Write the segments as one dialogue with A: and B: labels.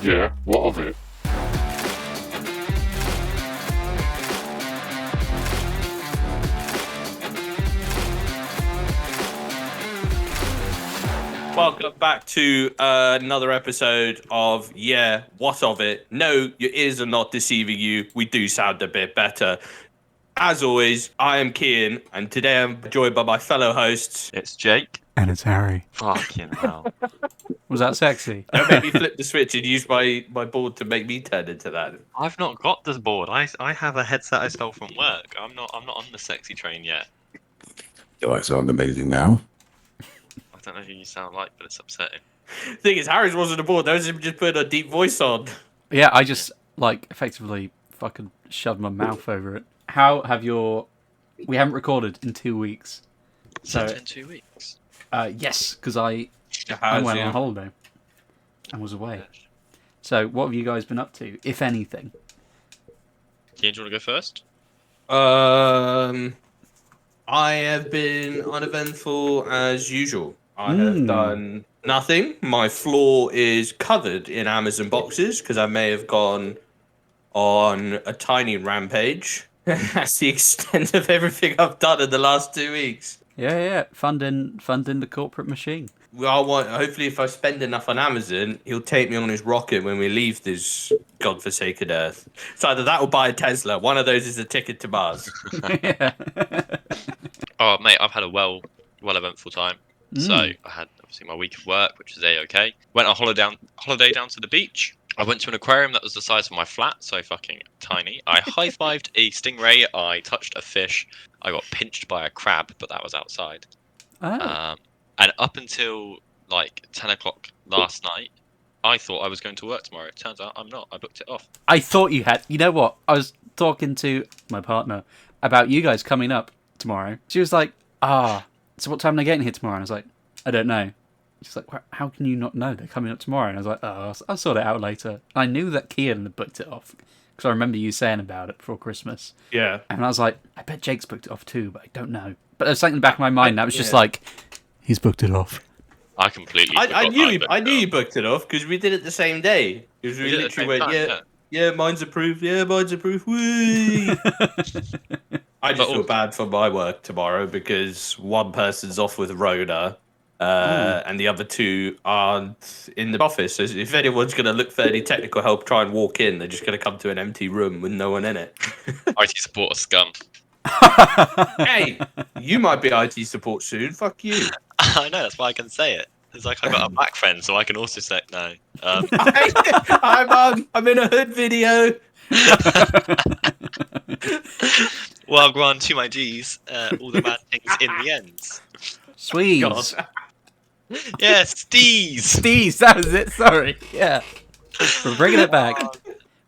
A: Yeah, what of it?
B: Welcome back to another episode of Yeah, What of It? No, your ears are not deceiving you. We do sound a bit better. As always, I am Kian, and today I'm joined by my fellow hosts.
C: It's Jake.
D: And it's Harry.
C: Fucking hell.
D: Was that sexy?
B: Don't make me flip the switch and use my board to make me turn into that.
C: I've not got this board. I have a headset I stole from work. I'm not on the sexy train yet.
A: Do I sound amazing now?
C: I don't know who you sound like, but it's upsetting.
B: Thing is, Harry's wasn't a board. Those just put a deep voice on.
D: Yeah, I just, effectively fucking shoved my mouth over it. How have your... We haven't recorded in 2 weeks. So,
C: in 2 weeks?
D: yes, because I
B: How's
D: went
B: you?
D: on holiday and was away. So, what have you guys been up to, if anything?
C: Kian, do you want to go first?
B: I have been uneventful as usual. I have done nothing. My floor is covered in Amazon boxes because I may have gone on a tiny rampage. That's the extent of everything I've done in the last 2 weeks.
D: Yeah, funding the corporate machine.
B: Well, hopefully, if I spend enough on Amazon, he'll take me on his rocket when we leave this godforsaken Earth. It's either that or buy a Tesla. One of those is a ticket to Mars.
D: Yeah.
C: Oh, mate, I've had a well eventful time. So I had obviously my week of work, which was A-okay. Went on holiday down to the beach. I went to an aquarium that was the size of my flat, so fucking tiny. I high-fived a stingray. I touched a fish. I got pinched by a crab, but that was outside.
D: Oh.
C: And up until like 10 o'clock last night, I thought I was going to work tomorrow. It turns out I'm not. I booked it off.
D: I thought you had. You know what? I was talking to my partner about you guys coming up tomorrow. She was like, so what time are they getting here tomorrow? And I was like, I don't know. She's like, how can you not know? They're coming up tomorrow. And I was like, I'll sort it out later. I knew that Kian had booked it off because I remember you saying about it before Christmas.
B: Yeah.
D: And I was like, I bet Jake's booked it off too, but I don't know. But there's something in the back of my mind that was just like, he's booked it off.
C: I completely.
B: I knew you booked it off because we did it the same day. Because we literally went, yeah, mine's approved. Yeah, mine's approved. Whee! I just feel bad for my work tomorrow because one person's off with Rona, and the other two aren't in the office. So if anyone's going to look for any technical help, try and walk in. They're just going to come to an empty room with no one in it.
C: IT support a scum.
B: Hey, you might be IT support soon. Fuck you.
C: I know, that's why I can say it. It's like I got a black friend, so I can also say no.
B: I'm in a hood video.
C: Well, go on to my G's. All the bad things in the ends.
D: Sweet.
C: Yeah, Steez,
D: that was it. Sorry. Yeah. We're bringing it back.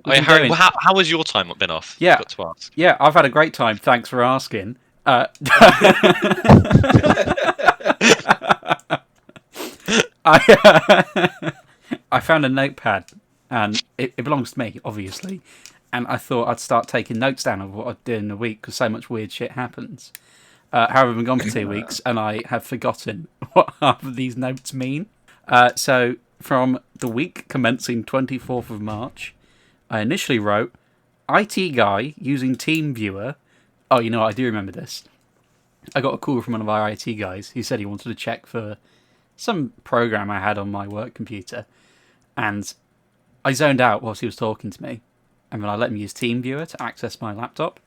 C: Wait, Harry, how has your time been off?
D: Yeah.
C: Got to ask.
D: Yeah, I've had a great time. Thanks for asking. I found a notepad, and it belongs to me, obviously. And I thought I'd start taking notes down of what I did in a week because so much weird shit happens. However, I've been gone for 2 weeks, and I have forgotten what half of these notes mean. So, from the week commencing 24th of March, I initially wrote, IT guy using TeamViewer. Oh, you know what? I do remember this. I got a call from one of our IT guys who said he wanted to check for some program I had on my work computer. And I zoned out whilst he was talking to me. And then I let him use TeamViewer to access my laptop.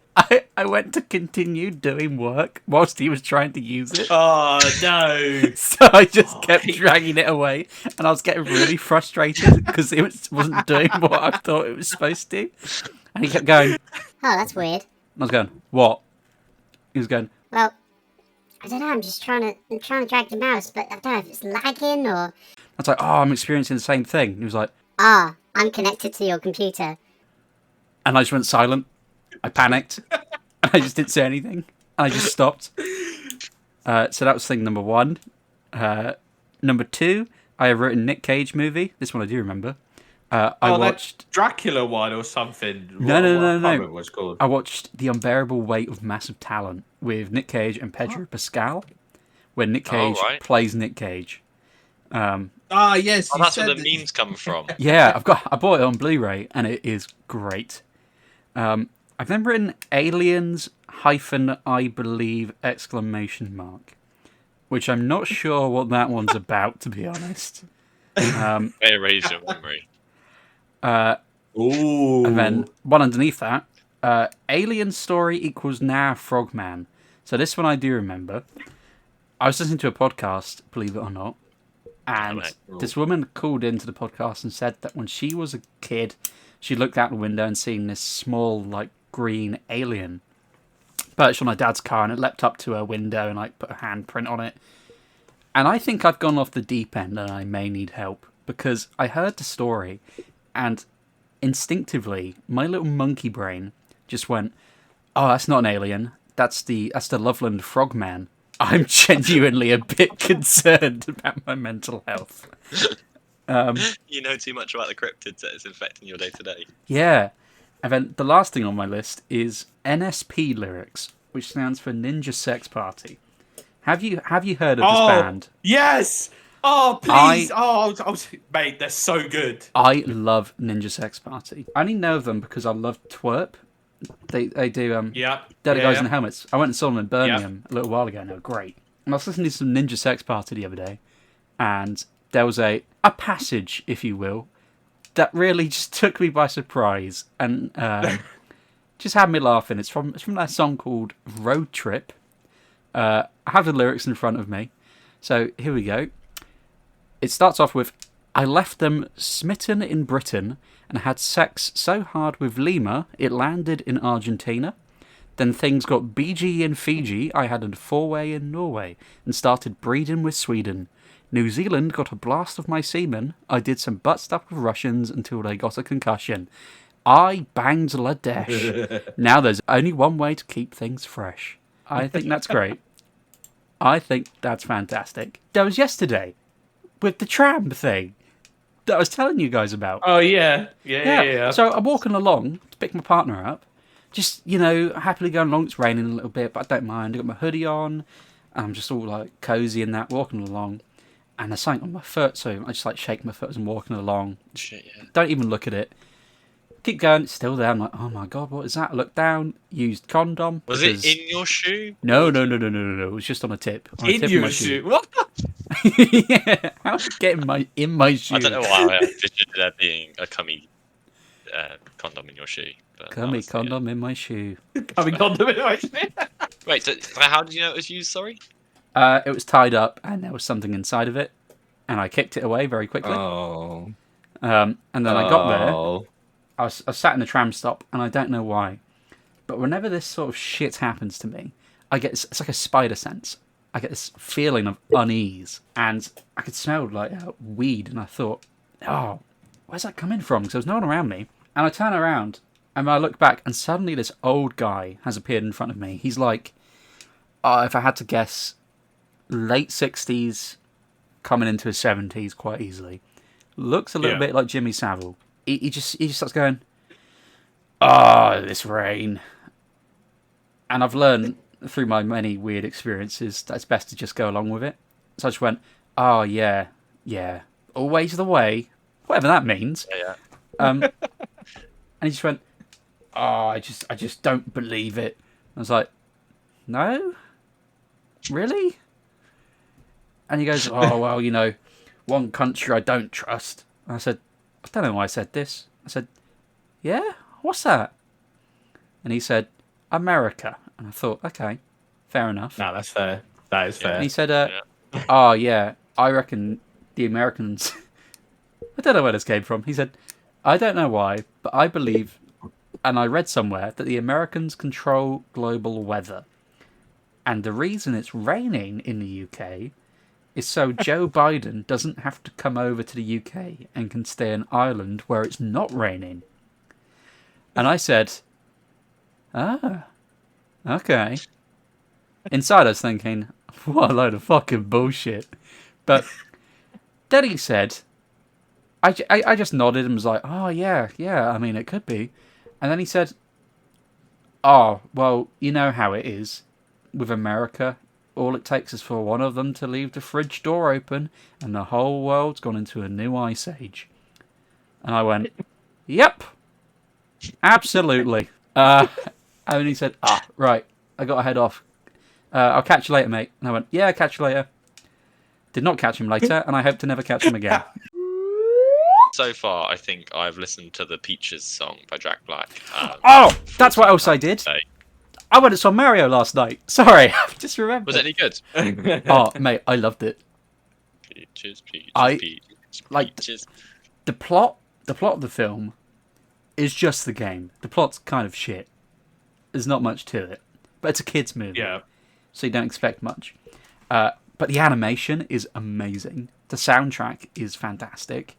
D: I went to continue doing work whilst he was trying to use it.
B: Oh, no.
D: So I just kept dragging it away. And I was getting really frustrated because it wasn't doing what I thought it was supposed to. And he kept going,
E: Oh, that's weird.
D: I was going, what? He was going,
E: Well, I don't know. I'm trying to drag the mouse, but I don't know if it's lagging or.
D: I was like, I'm experiencing the same thing. And he was like,
E: I'm connected to your computer.
D: and I just went silent. I panicked. And I just didn't say anything. And I just stopped. So that was thing number one. Number two, I have written Nick Cage movie. This one I do remember. I watched
B: that Dracula one or something.
D: No.
B: I can't remember what it's called.
D: I watched The Unbearable Weight of Massive Talent with Nick Cage and Pedro Pascal, where Nick Cage plays Nick Cage.
B: Yes.
C: Oh, that's where the memes come from.
D: Yeah, I bought it on Blu-ray, and it is great. I've then written aliens -I believe ! Which I'm not sure what that one's about, to be honest.
C: May erase your memory.
B: Ooh.
D: And then one underneath that, alien story equals now Frogman. So this one I do remember. I was listening to a podcast, believe it or not, and this woman called into the podcast and said that when she was a kid, she looked out the window and seen this small, like, green alien perched on her dad's car, and it leapt up to her window and, like, put a handprint on it. And I think I've gone off the deep end and I may need help, because I heard the story and instinctively my little monkey brain just went, oh, that's not an alien, that's the Loveland Frogman. I'm genuinely a bit concerned about my mental health.
C: You know too much about the cryptids that is infecting your day to day.
D: Yeah. And then the last thing on my list is NSP lyrics, which stands for Ninja Sex Party. Have you heard of this band?
B: Yes. Oh, please. Mate, they're so good.
D: I love Ninja Sex Party. I only know of them because I love Twerp. They do Dirty Guys in Helmets. I went and saw them in Birmingham a little while ago, and they were great. And I was listening to some Ninja Sex Party the other day, and there was a passage, if you will, that really just took me by surprise and just had me laughing. It's from that song called Road Trip. I have the lyrics in front of me, so here we go. It starts off with, I left them smitten in Britain and had sex so hard with Lima it landed in Argentina. Then things got BG in Fiji, I had a 4-way in Norway and started breeding with Sweden. New Zealand got a blast of my semen. I did some butt stuff with Russians until they got a concussion. I banged Ladesh. Now there's only one way to keep things fresh. I think that's great. I think that's fantastic. That was yesterday with the tram thing that I was telling you guys about.
B: Oh, yeah. Yeah.
D: So I'm walking along to pick my partner up. Just, happily going along. It's raining a little bit, but I don't mind. I got my hoodie on. I'm just all like cozy and that, walking along. And there's something on my foot, so I just like shake my foot as I'm walking along.
C: Shit, yeah.
D: Don't even look at it. Keep going, it's still there. I'm like, oh my god, what is that? I look down, used condom.
C: Was it in your shoe?
D: No. It was just on a tip. On a
B: In
D: tip
B: your
D: of my
B: shoe? What?
D: Yeah, how did it get in my shoe?
C: I don't know why I envisioned there being a cummy condom in your shoe.
D: Cummy condom in my shoe.
B: Cummy condom in my shoe?
C: Wait, so how did you know it was used, sorry?
D: It was tied up, and there was something inside of it, and I kicked it away very quickly.
B: Oh.
D: And then I got there. I was sat in a tram stop, and I don't know why, but whenever this sort of shit happens to me, it's like a spider sense. I get this feeling of unease, and I could smell like weed, and I thought, oh, where's that coming from? Because there was no one around me, and I turn around, and I look back, and suddenly this old guy has appeared in front of me. He's like, if I had to guess, late 60s, coming into his 70s quite easily. Looks a little bit like Jimmy Savile. He just starts going, this rain. And I've learned through my many weird experiences that it's best to just go along with it. So I just went, yeah, always the way, whatever that means.
C: Yeah.
D: And he just went, I just don't believe it. I was like, no? Really? And he goes, well, one country I don't trust. And I said, I don't know why I said this. I said, yeah? What's that? And he said, America. And I thought, okay, fair enough.
B: No, that's fair. That is fair.
D: And he said, yeah, I reckon the Americans... I don't know where this came from. He said, I don't know why, but I believe, and I read somewhere, that the Americans control global weather. And the reason it's raining in the UK is so Joe Biden doesn't have to come over to the UK and can stay in Ireland where it's not raining. And I said, okay. Inside I was thinking, what a load of fucking bullshit. But then he said, I just nodded and was like, yeah, I mean, it could be. And then he said, well, you know how it is with America. all it takes is for one of them to leave the fridge door open, and the whole world's gone into a new ice age. And I went, yep, absolutely. And then he said, right, I got to head off. I'll catch you later, mate. And I went, yeah, catch you later. Did not catch him later, and I hope to never catch him again.
C: So far, I think I've listened to the Peaches song by Jack Black.
D: That's what else I did. I went and saw Mario last night. Sorry, I just remembered.
C: Was it any good?
D: Oh, mate, I loved it.
C: Peaches,
D: like
C: Peaches.
D: the plot of the film is just the game. The plot's kind of shit. There's not much to it, but it's a kids' movie, so you don't expect much. But the animation is amazing. The soundtrack is fantastic.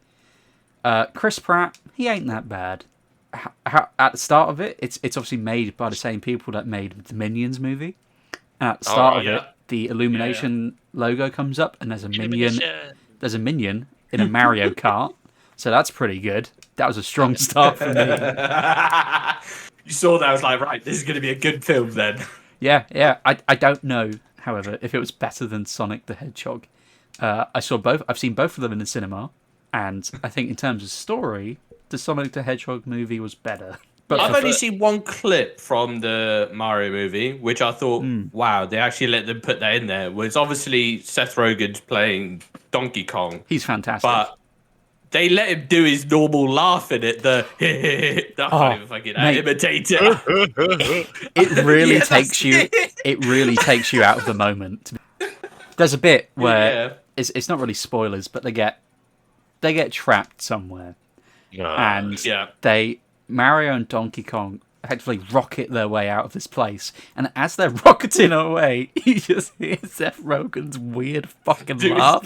D: Chris Pratt, he ain't that bad. At the start of it, it's obviously made by the same people that made the Minions movie. And at the start of it, the Illumination logo comes up, and there's a minion. There's a minion in a Mario Kart, so that's pretty good. That was a strong start for me.
B: You saw that, I was like, right, this is going to be a good film then.
D: Yeah. I don't know, however, if it was better than Sonic the Hedgehog. I've seen both of them in the cinema, and I think in terms of story, the Sonic the Hedgehog movie was better. But
B: I've only seen one clip from the Mario movie, which I thought, wow, they actually let them put that in there. Well, it's obviously Seth Rogen playing Donkey Kong.
D: He's fantastic.
B: But they let him do his normal laugh in it. I can't even fucking imitate it.
D: It really takes you. It really takes you out of the moment. There's a bit where it's not really spoilers, but they get trapped somewhere, and Mario and Donkey Kong effectively rocket their way out of this place. And as they're rocketing away, you just hear Seth Rogen's weird fucking laugh.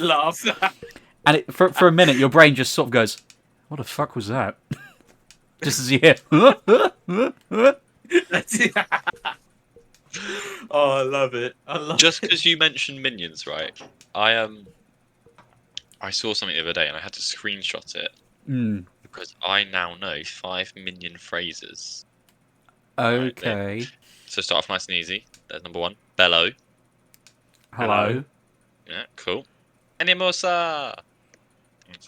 D: And for a minute, your brain just sort of goes, "What the fuck was that?" Just as you hear.
B: Oh, I love it.
C: Just because you mentioned Minions, right? I saw something the other day and I had to screenshot it because I now know 5 Minion phrases.
D: Okay.
C: Right, so start off nice and easy. There's number 1. Bellow.
D: Hello.
C: Yeah, cool. Animosa.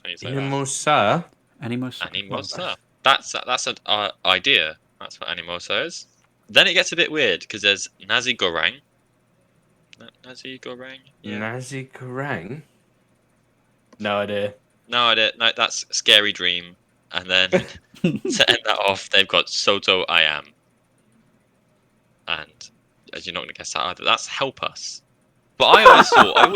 B: Animosa.
C: Animosa. That's an idea. That's what Animosa is. Then it gets a bit weird because there's Nazi Goreng. Nazi Goreng? Yeah.
B: Nazi Goreng? No idea.
C: No, that's Scary Dream. And then to end that off, they've got Soto I Am. And as you're not going to guess that either, that's Help Us. But I always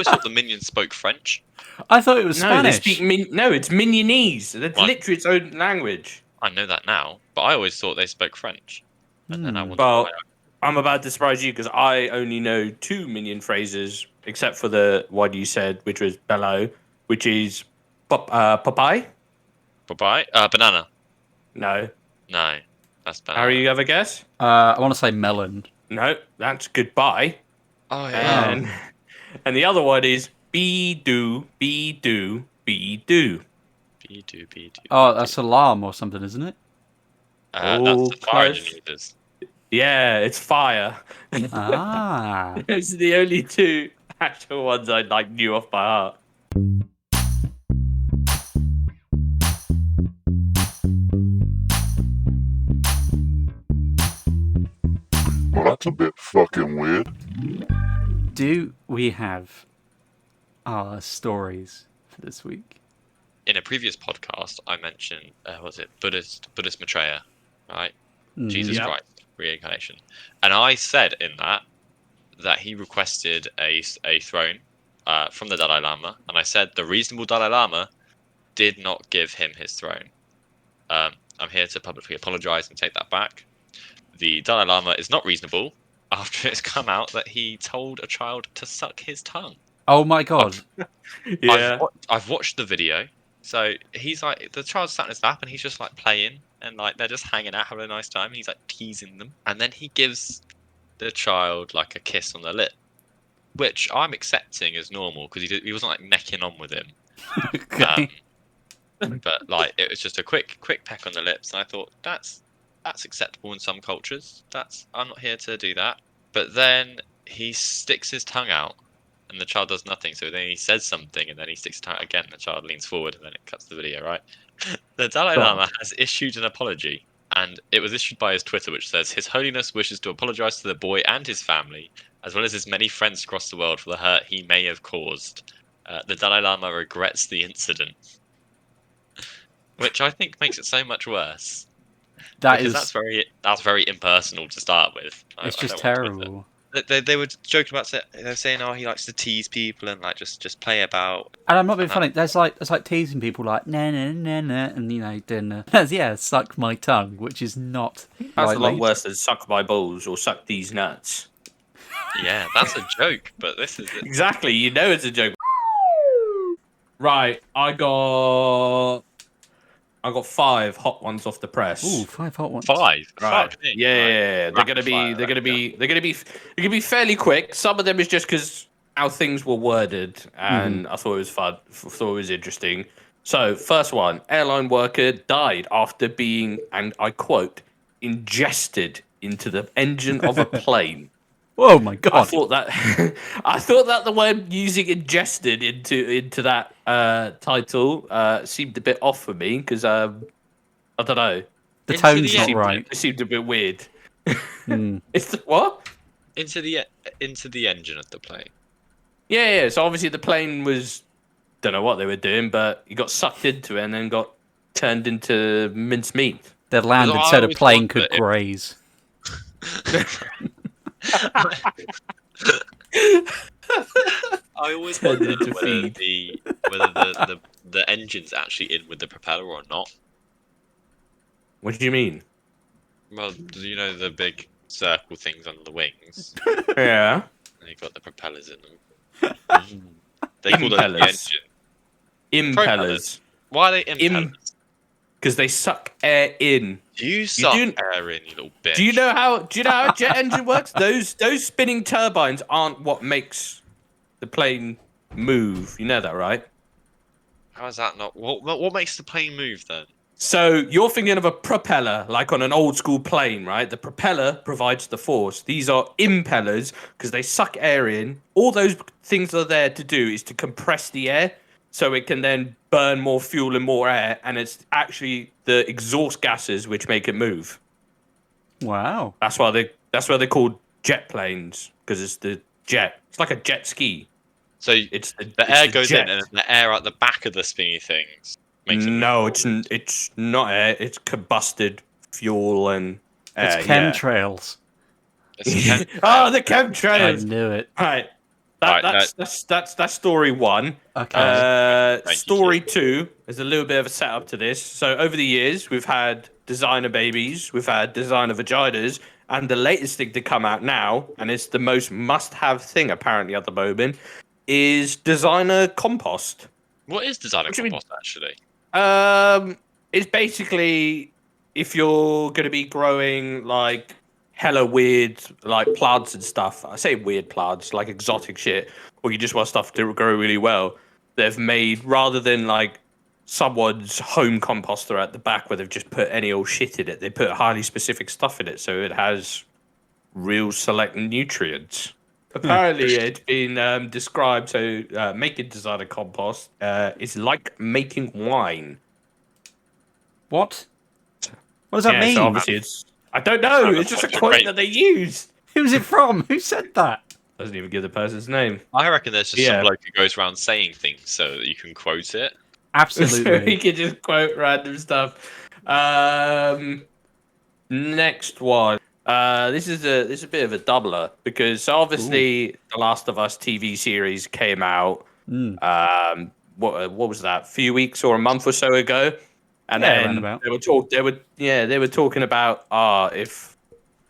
C: thought the Minions spoke French.
D: I thought it was Spanish.
B: They speak it's Minionese. That's literally its own language.
C: I know that now, but I always thought they spoke French. And then I wondered
B: why. I'm about to surprise you because I only know 2 Minion phrases, except for the one you said, which was bellow, which is Popeye.
C: Popeye? Banana.
B: No,
C: that's banana.
B: Harry, you have a guess?
D: I want to say melon.
B: No, that's goodbye.
C: Oh yeah.
B: And the other one is be do.
D: Oh, that's alarm or something, isn't it?
C: That's the fire engineers.
B: Yeah, it's fire.
D: Ah.
B: Those are the only 2 actual ones I knew off by heart.
A: Well, that's a bit fucking weird.
D: Do we have our stories for this week?
C: In a previous podcast, I mentioned Buddhist Maitreya, right? Jesus Christ, reincarnation, and I said in that he requested a throne from the Dalai Lama, and I said the reasonable Dalai Lama did not give him his throne. I'm here to publicly apologize and take that back. The Dalai Lama is not reasonable after it's come out that he told a child to suck his tongue.
D: Oh my god!
B: Yeah,
C: I've watched the video. So he's like, the child's sat in his lap and he's just like playing and like they're just hanging out, having a nice time. And he's like teasing them. And then he gives the child like a kiss on the lip, which I'm accepting as normal because he wasn't like necking on with him.
D: Okay.
C: But like it was just a quick peck on the lips. And I thought that's acceptable in some cultures. I'm not here to do that. But then he sticks his tongue out, and the child does nothing. So then he says something, and then he sticks his tongue out again. The child leans forward, and then it cuts the video. Right. The Dalai Lama has issued an apology, and it was issued by his Twitter, which says, "His Holiness wishes to apologize to the boy and his family, as well as his many friends across the world, for the hurt he may have caused. The Dalai Lama regrets the incident," which I think makes it so much worse. That's very impersonal to start with.
D: It's just terrible.
F: They were joking about it. They were saying, "Oh, he likes to tease people and like just play about."
D: And I'm not being funny. There's like teasing people like nah nah nah nah, and you know doing suck my tongue, which is not.
B: That's a lot worse than suck my balls or suck these nuts.
C: Yeah, that's a joke, but this is
B: exactly. You know it's a joke. Right, I got 5 hot ones off the press.
D: Ooh, 5 hot ones.
C: 5.
B: Right.
C: Fuck me.
B: Yeah. They're gonna be fairly quick. Some of them is just because how things were worded, and I thought it was fun. Thought it was interesting. So, first one: airline worker died after being, and I quote, ingested into the engine of a plane.
D: Oh my god!
B: I thought that the word using ingested into that title seemed a bit off for me because I don't know.
D: The tone's not right.
B: It seemed a bit weird. It's the what?
C: Into the engine of the plane.
B: Yeah. So obviously the plane was, don't know what they were doing, but he got sucked into it and then got turned into mincemeat.
D: They landed so the plane could graze.
C: I always wondered whether the engine's actually in with the propeller or not.
B: What do you mean?
C: Well, do you know the big circle things on the wings?
B: Yeah.
C: They've got the propellers in them. They call them the engine.
B: Impellers.
C: Why are they impellers?
B: Because they suck air in.
C: You suck air in, you little bitch.
B: Do you know how a jet engine works? Those spinning turbines aren't what makes the plane move. You know that, right?
C: How is that not? What makes the plane move then?
B: So you're thinking of a propeller, like on an old school plane, right? The propeller provides the force. These are impellers because they suck air in. All those things are there to do is to compress the air, so it can then burn more fuel and more air, and it's actually the exhaust gases which make it move.
D: Wow.
B: That's why they're called jet planes, because it's the jet. It's like a jet ski.
C: So it's the air goes in, and the air at the back of the spinny things.
B: No, it's not air. It's combusted fuel and air.
D: It's chemtrails.
B: Yeah. Oh, the chemtrails!
D: I knew it.
B: Right. That's story 1.
D: Okay.
B: Story 2 is a little bit of a setup to this. So over the years, we've had designer babies, we've had designer vaginas, and the latest thing to come out now, and it's the most must-have thing apparently at the moment, is designer compost.
C: What is designer compost actually?
B: It's basically if you're going to be growing like hella weird like plants and stuff. I say weird plants, like exotic shit, or you just want stuff to grow really well. They've made, rather than like someone's home composter at the back where they've just put any old shit in it, they put highly specific stuff in it, so it has real select nutrients. Apparently, it's been described, so making designer compost is like making wine.
D: What? What does that mean?
B: So obviously it's... I don't know. It's just a quote that they used.
D: Who's it from? Who said that?
B: Doesn't even give the person's name.
C: I reckon there's just some bloke who goes around saying things so that you can quote it.
D: Absolutely.
B: So he can just quote random stuff. Next one. This is a bit of a doubler because obviously The Last of Us TV series came out. What was that? A few weeks or a month or so ago, and then they were talking about if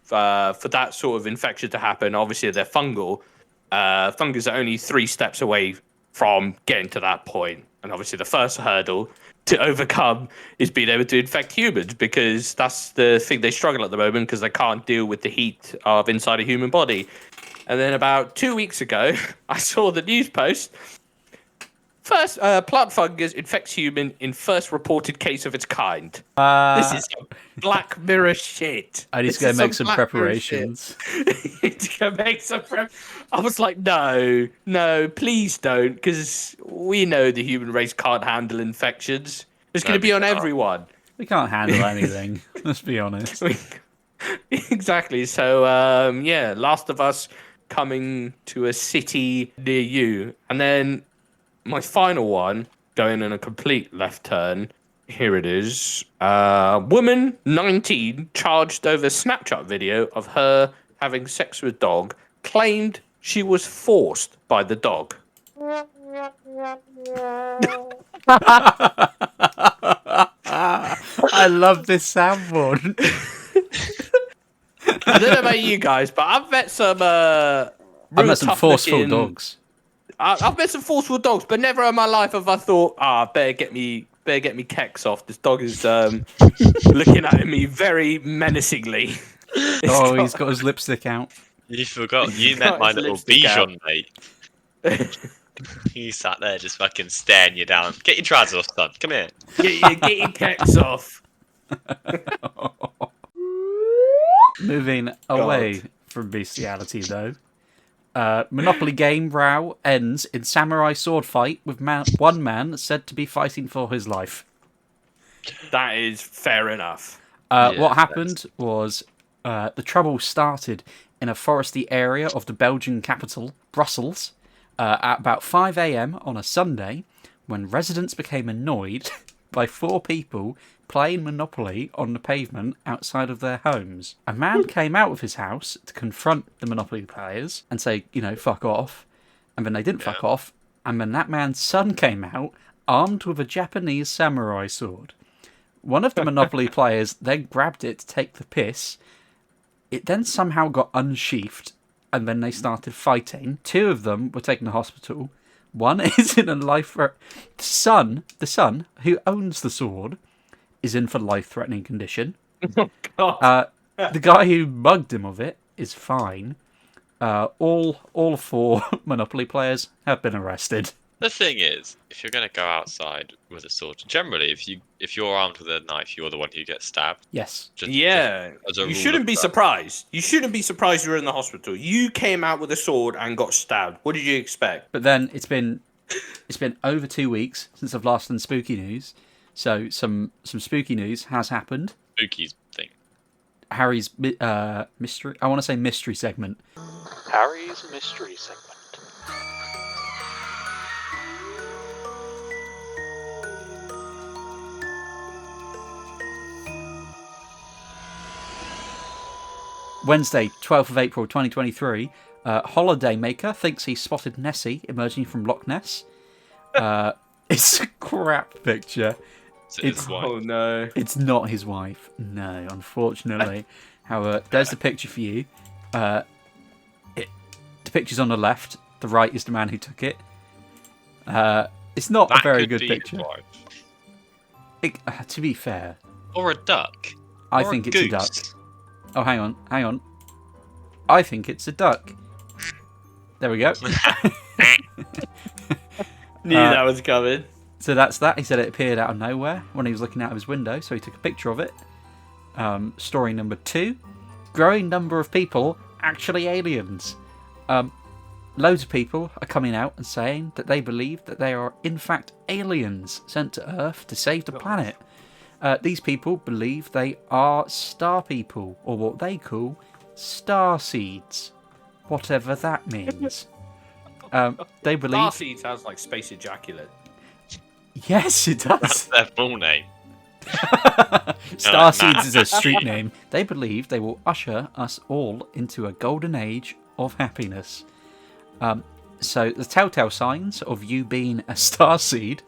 B: for that sort of infection to happen, obviously they're fungal. Fungus are only 3 steps away from getting to that point, and obviously the first hurdle to overcome is being able to infect humans, because that's the thing they struggle at the moment, because they can't deal with the heat of inside a human body. And then about 2 weeks ago, I saw the news post. First, plant fungus infects human in first reported case of its kind. This is some Black Mirror shit.
D: I need to go make some preparations.
B: To make some prep. I was like, no, please don't, because we know the human race can't handle infections. It's going to be on everyone.
D: We can't handle anything. Let's be honest.
B: Exactly. So, Last of Us coming to a city near you. And then my final one, going in a complete left turn. Here it is. Woman, 19, charged over Snapchat video of her having sex with dog, claimed she was forced by the dog.
D: I love this soundboard.
B: I don't know about you guys, but I've met some
D: forceful dogs.
B: I've met some forceful dogs, but never in my life have I thought, better get me Kex off. This dog is looking at me very menacingly.
D: He's got his lipstick out.
C: You forgot. You met my little Bichon, mate. He sat there just fucking staring you down. Get your trousers off, son. Come here.
B: Get your Kex off.
D: Moving away from bestiality, though. Monopoly game row ends in samurai sword fight with one man said to be fighting for his life.
B: That is fair enough.
D: What happened was the trouble started in a foresty area of the Belgian capital, Brussels, at about 5 a.m. on a Sunday, when residents became annoyed by 4 people playing Monopoly on the pavement outside of their homes. A man came out of his house to confront the Monopoly players and say, fuck off. And then they didn't fuck off. And then that man's son came out armed with a Japanese samurai sword. One of the Monopoly players then grabbed it to take the piss. It then somehow got unsheathed, and then they started fighting. 2 of them were taken to hospital. One is in a life... The son, who owns the sword, is in for life-threatening condition.
B: Oh, God.
D: The guy who mugged him of it is fine. All 4 Monopoly players have been arrested.
C: The thing is, if you're going to go outside with a sword, generally, if you're armed with a knife, you're the one who gets stabbed.
D: Yes.
B: You shouldn't be surprised. You shouldn't be surprised you're in the hospital. You came out with a sword and got stabbed. What did you expect?
D: But then it's been over 2 weeks since I've last done spooky news. So some spooky news has happened.
C: Spooky thing.
D: Harry's mystery. I want to say mystery segment.
G: Harry's mystery segment.
D: Wednesday, 12th of April 2023, Holiday Maker thinks he spotted Nessie emerging from Loch Ness. It's a crap picture.
B: Oh no.
D: It's not his wife. No, unfortunately. However, there's the picture for you. The picture's on the left. The right is the man who took it. It's not a very good picture. To be fair.
C: Or a duck.
D: I think it's a duck. Oh, hang on. I think it's a duck. There we go.
B: Knew that was coming.
D: So that's that. He said it appeared out of nowhere when he was looking out of his window, so he took a picture of it. Story number 2. Growing number of people, actually aliens. Loads of people are coming out and saying that they believe that they are in fact aliens sent to Earth to save the planet. These people believe they are star people, or what they call star seeds, whatever that means. They believe...
B: Starseed sounds like space ejaculate.
D: Yes, it does.
C: That's their full name.
D: Starseeds is a street name. They believe they will usher us all into a golden age of happiness. So the telltale signs of you being a starseed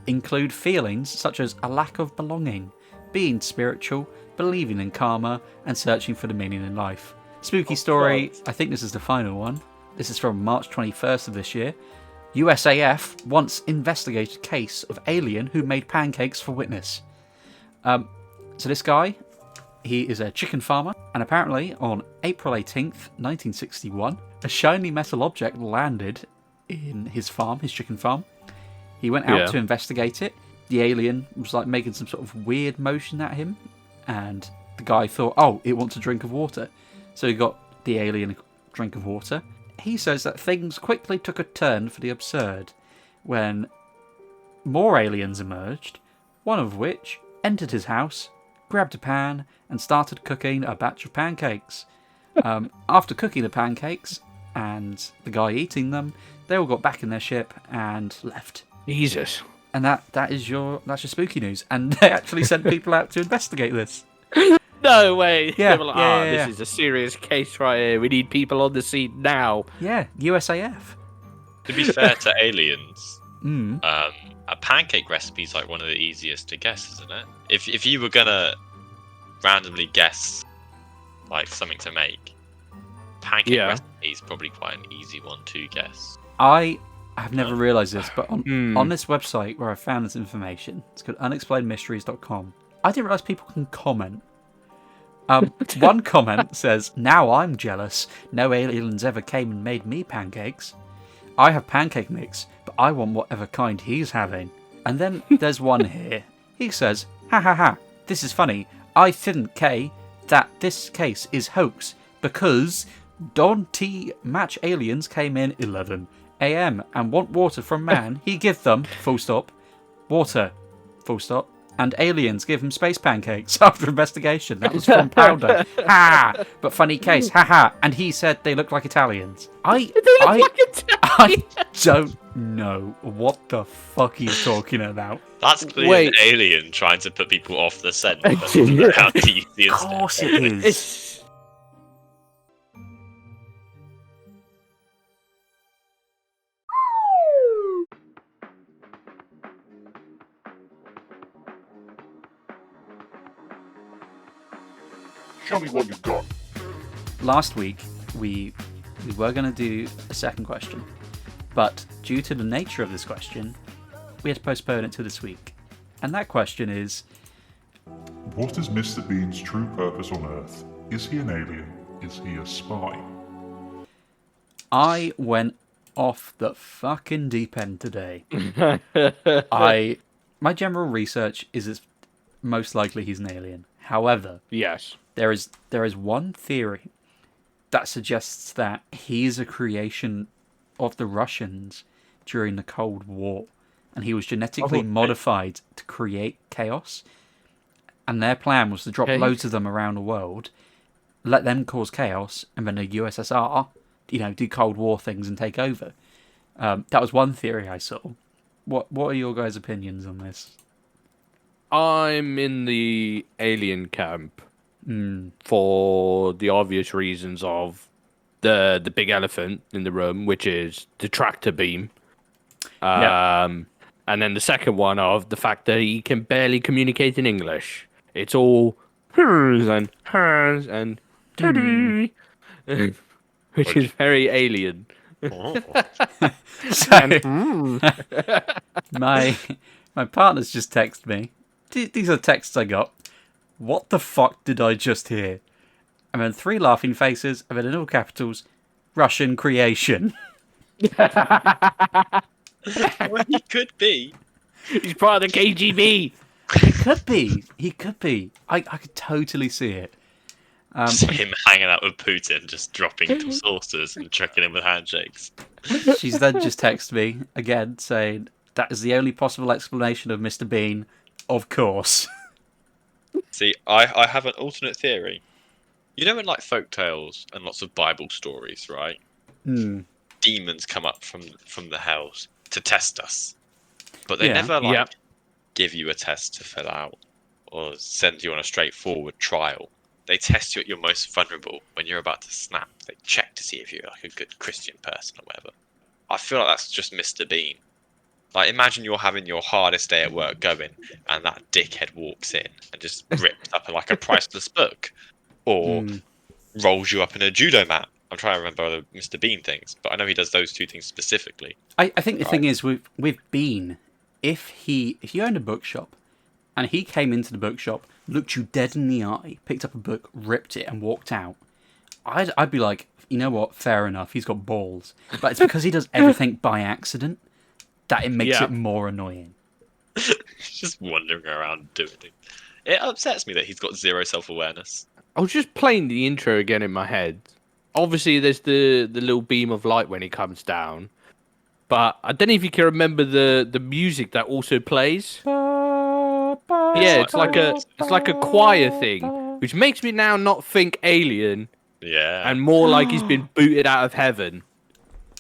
D: include feelings such as a lack of belonging, being spiritual, believing in karma, and searching for the meaning in life. Spooky story, I think this is the final one. This is from March 21st of this year. USAF once investigated case of alien who made pancakes for witness. So this guy, he is a chicken farmer, and apparently on April 18th, 1961, a shiny metal object landed in his farm, his chicken farm. He went out to investigate it. The alien was like making some sort of weird motion at him, and the guy thought, oh, it wants a drink of water. So he got the alien a drink of water. He says that things quickly took a turn for the absurd when more aliens emerged, one of which entered his house, grabbed a pan, and started cooking a batch of pancakes. After cooking the pancakes and the guy eating them, they all got back in their ship and left.
B: Jesus.
D: And that's your spooky news. And they actually sent people out to investigate this.
B: No way.
D: Yeah,
B: They were like,
D: yeah.
B: This is a serious case right here. We need people on the scene now.
D: Yeah, USAF.
C: To be fair to aliens,
D: Mm.
C: a pancake recipe is like one of the easiest to guess, isn't it? If you were gonna randomly guess like something to make, pancake recipe is probably quite an easy one to guess.
D: I have never realised this, but on this website where I found this information, it's called unexplainedmysteries.com, I didn't realise people can comment. One comment says, now I'm jealous. No aliens ever came and made me pancakes. I have pancake mix, but I want whatever kind he's having. And then there's one here. He says, ha ha ha, this is funny. I think, Kay, that this case is hoax because Don T match aliens came in 11 a.m. and want water from man. He give them, full stop, water, full stop. And aliens give him space pancakes after investigation. That was from Powder. Ha! But funny case. Ha ha. And he said they look like Italians. I don't know what the fuck he's talking about.
C: That's clearly an alien trying to put people off the scent. That's how easy
D: Of course it is.
A: Show me what you got.
D: Last week, we were going to do a second question, but due to the nature of this question, we had to postpone it to this week. And that question is,
A: What is Mr. Bean's true purpose on Earth? Is he an alien? Is he a spy?
D: I went off the fucking deep end today. My general research is it's most likely he's an alien. However,
B: Yes.
D: there is one theory that suggests that he's a creation of the Russians during the Cold War, and he was genetically modified to create chaos. And their plan was to drop loads of them around the world, let them cause chaos, and then the USSR, do Cold War things and take over. That was one theory I saw. What are your guys' opinions on this?
B: I'm in the alien camp for the obvious reasons of the big elephant in the room, which is the tractor beam. And then the second one of the fact that he can barely communicate in English. It's all hers and teddy, which is very alien.
D: My partner's just texted me. These are texts I got. What the fuck did I just hear? And then 3 laughing faces, and then in all capitals, Russian creation.
C: Well, he could be.
B: He's part of the KGB.
D: He could be. I could totally see it.
C: Just him hanging out with Putin, just dropping saucers and chucking him with handshakes.
D: She's then just texted me again saying, that is the only possible explanation of Mr. Bean. Of course.
C: See, I have an alternate theory. You know in like folk tales and lots of Bible stories, right? Demons come up from the hells to test us. But they never give you a test to fill out or send you on a straightforward trial. They test you at your most vulnerable when you're about to snap. They check to see if you're like a good Christian person or whatever. I feel like that's just Mr. Bean. Like, imagine you're having your hardest day at work going, and that dickhead walks in and just rips up like a priceless book, or rolls you up in a judo mat. I'm trying to remember other Mr. Bean things, but I know he does those 2 things specifically.
D: I think the thing is with Bean, if you owned a bookshop, and he came into the bookshop, looked you dead in the eye, picked up a book, ripped it, and walked out, I'd be like, you know what? Fair enough. He's got balls, but it's because he does everything by accident. that it makes it more annoying.
C: Just wandering around doing things. It upsets me that he's got zero self-awareness.
B: I was just playing the intro again in my head. Obviously, there's the little beam of light when he comes down, but I don't know if you can remember the music that also plays. Yeah, it's like a choir thing, which makes me now not think Alien, and more like he's been booted out of heaven.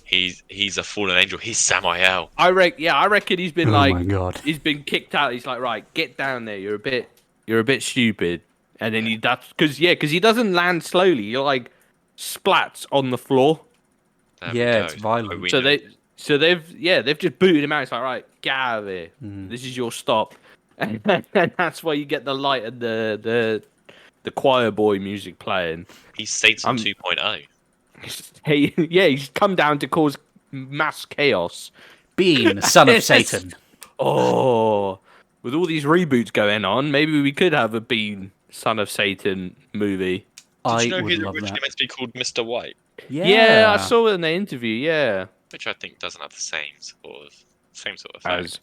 C: He's a fallen angel. He's Samael.
B: I reckon he's been
D: my God.
B: he's been kicked out. He's like, right, get down there. You're a bit stupid. And then that's because he doesn't land slowly. You're like splats on the floor.
D: It's violent.
B: So they've just booted him out. It's like, right, get out of here. This is your stop. And that's why you get the light and the choir boy music playing.
C: He's Satan 2.0.
B: Hey, yeah, he's come down to cause mass chaos.
D: Being son of Satan.
B: Oh, with all these reboots going on, maybe we could have a Bean son of Satan movie.
C: Did you know
D: would
C: he's
D: love
C: originally
D: that.
C: meant to be called Mr. White?
B: Yeah, I saw it in the interview. Yeah,
C: Which I think doesn't have the same sort of
B: as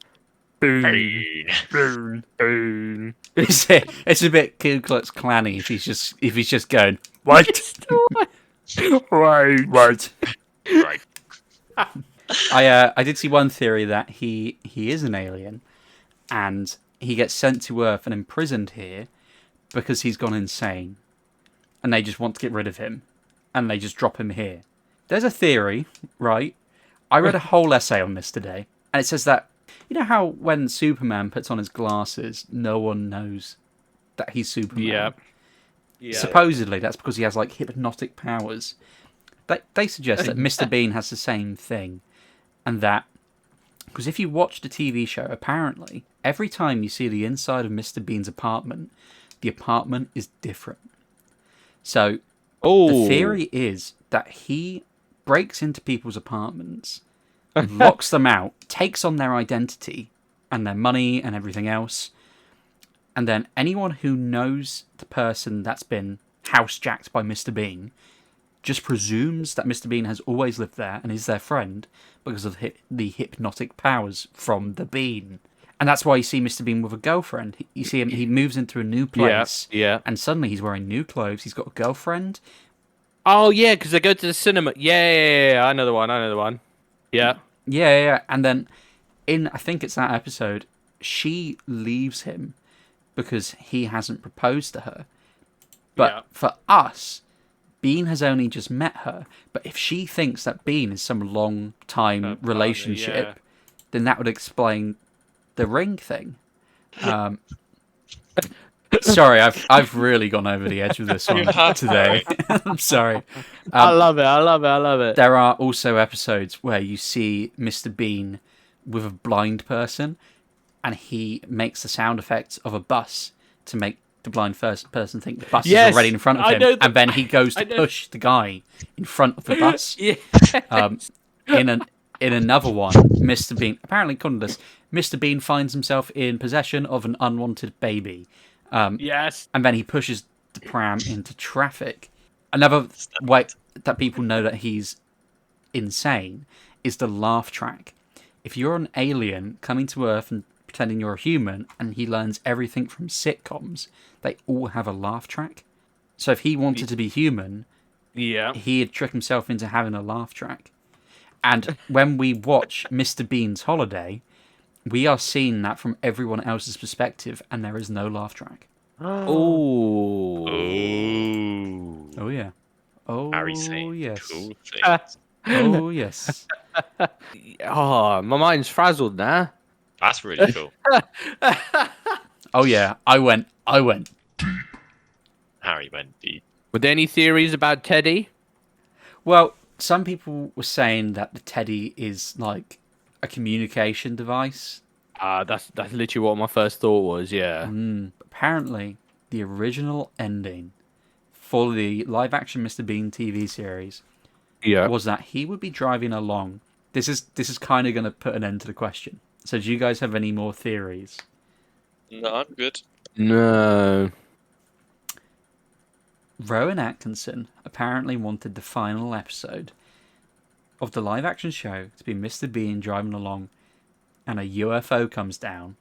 C: Boon.
B: Boon.
D: It's a bit Ku Klux Klanny if he's just going what? Right.
C: Right.
D: I did see one theory that he is an alien, and he gets sent to Earth and imprisoned here because he's gone insane, and they just want to get rid of him, and they just drop him here. There's a theory, right? I read a whole essay on this today, and it says that you know how when Superman puts on his glasses, no one knows that he's Superman.
B: Yeah.
D: Supposedly, that's because he has like hypnotic powers. They suggest that Mr. Bean has the same thing, and that because if you watch the TV show, apparently every time you see the inside of Mr. Bean's apartment, the apartment is different. So the theory is that he breaks into people's apartments, locks them out, takes on their identity and their money and everything else. And then anyone who knows the person that's been housejacked by Mr. Bean just presumes that Mr. Bean has always lived there and is their friend because of the hypnotic powers from the Bean. And that's why you see Mr. Bean with a girlfriend. You see him, he moves into a new place, and suddenly he's wearing new clothes. He's got a girlfriend.
B: Oh, yeah, because they go to the cinema. Yeah, I know the one. Yeah.
D: Yeah. And then I think it's that episode, she leaves him because he hasn't proposed to her. But for us, Bean has only just met her. But if she thinks that Bean is some long-time relationship, then that would explain the ring thing. Sorry, I've really gone over the edge with this one today. I'm sorry.
B: I love it.
D: There are also episodes where you see Mr. Bean with a blind person, and he makes the sound effects of a bus to make the blind person think the bus is already in front of him, and then he goes to push the guy in front of the bus. In another one, Mr. Bean, apparently according to this, Mr. Bean finds himself in possession of an unwanted baby. And then he pushes the pram into traffic. Another way that people know that he's insane is the laugh track. If you're an alien coming to Earth and pretending you're a human, and he learns everything from sitcoms, they all have a laugh track. So if he wanted to be human, he'd trick himself into having a laugh track. And when we watch Mr. Bean's Holiday, we are seeing that from everyone else's perspective, and there is no laugh track.
B: Oh
D: yeah. Oh
C: Harry's saying
D: yes.
C: cool things.
D: Oh yes.
B: Oh, my mind's frazzled now.
C: That's really cool.
D: Oh yeah, I went.
C: Harry went deep.
B: Were there any theories about Teddy?
D: Well, some people were saying that the Teddy is like a communication device.
B: That's literally what my first thought was. Yeah.
D: Apparently, the original ending for the live-action Mr. Bean TV series was that he would be driving along. This is kind of going to put an end to the question. So, do you guys have any more theories?
C: No, I'm good.
B: No.
D: Rowan Atkinson apparently wanted the final episode of the live-action show to be Mr. Bean driving along and a UFO comes down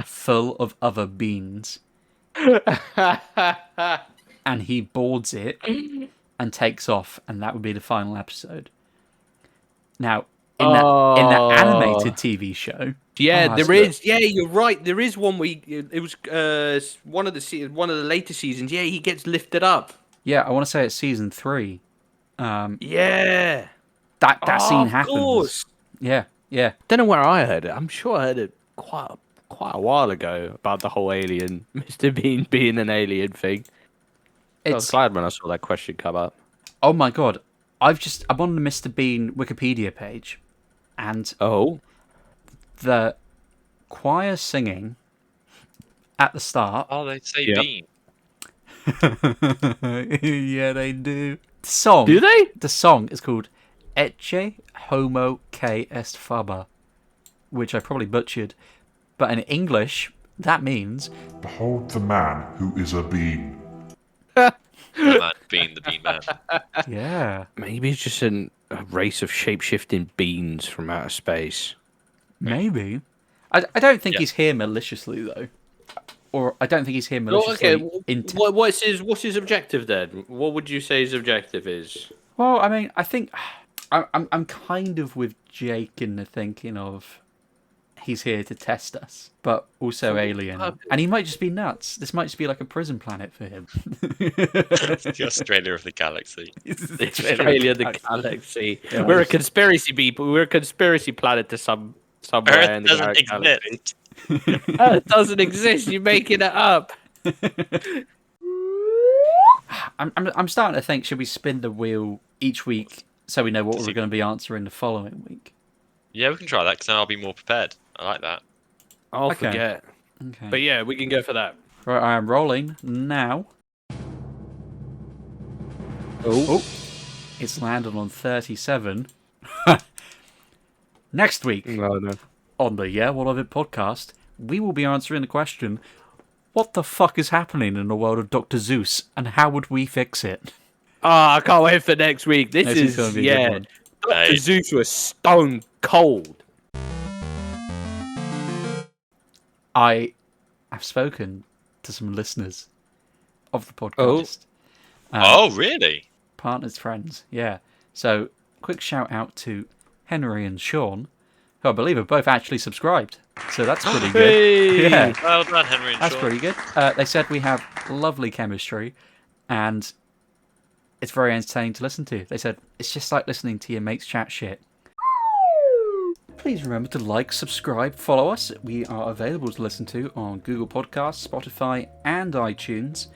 D: full of other beans, and he boards it and takes off, and that would be the final episode. Now, in the animated TV show,
B: yeah, there is. Yeah, you're right. There is one where it was one of the later seasons. Yeah, he gets lifted up.
D: yeah, I want to say it's season 3.
B: Yeah,
D: That scene happens.
B: Of course.
D: Yeah.
B: Don't know where I heard it. I'm sure I heard it quite a while ago about the whole alien, Mr. Bean being an alien thing. I was glad when I saw that question come up.
D: Oh my god, I'm on the Mr. Bean Wikipedia page, and the choir singing at the start.
C: Oh, they say
B: Yep.
C: bean.
D: Yeah, they do. The song.
B: Do they?
D: The song is called Ecce Homo Que Est Faber, which I probably butchered, but in English that means
A: Behold the man who is a bean.
C: The man being the bean man.
D: yeah,
B: Maybe it's just a race of shape-shifting beans from outer space.
D: maybe. I don't think
C: Yeah.
D: he's here maliciously though, or I don't think he's here maliciously.
B: What's his objective then? What would you say his objective is?
D: Well, I mean, I think I'm kind of with Jake in the thinking of he's here to test us, but also alien, and he might just be nuts. This might just be like a prison planet for him.
C: The Australia of the galaxy.
B: Australia, the galaxy.
D: Yeah.
B: We're a conspiracy people. We're a conspiracy planet to somewhere
C: Earth
B: in the
C: doesn't
B: galaxy.
C: exist.
B: Earth doesn't exist. You're making it up.
D: I'm starting to think, should we spin the wheel each week so we know what we're going to be answering the following week?
C: Yeah, we can try that because then I'll be more prepared. I like that.
B: I'll
D: Okay.
B: forget.
D: Okay.
B: But yeah, we can go for that.
D: Right, I am rolling now. Oh, it's landed on 37. Next week
B: No.
D: on the Yeah What of It podcast, we will be answering the question, what the fuck is happening in the world of Dr. Zeus, and how would we fix it?
B: Oh, I can't wait for next week. This
D: Next week's
B: is
D: gonna be a good one.
B: Dr.
C: Hey.
B: Zeus was stone cold.
D: I have spoken to some listeners of the podcast.
C: Oh, really?
D: Partners, friends, yeah. So, quick shout out to Henry and Sean, who I believe have both actually subscribed. So that's pretty good.
B: Hey!
D: Yeah,
C: Well done, Henry and
D: that's
C: Sean.
D: pretty good. They said we have lovely chemistry, and it's very entertaining to listen to. They said it's just like listening to your mates chat shit. Please remember to like, subscribe, follow us. We are available to listen to on Google Podcasts, Spotify, and iTunes.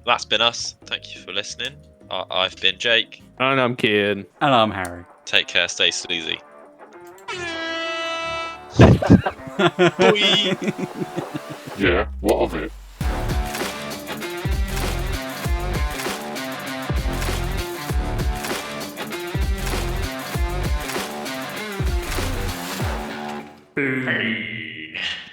C: That's been us. Thank you for listening. I've been Jake.
B: And I'm kidding.
D: And I'm Harry.
C: Take care. Stay sleazy.
A: Yeah, what of it?
G: Hey.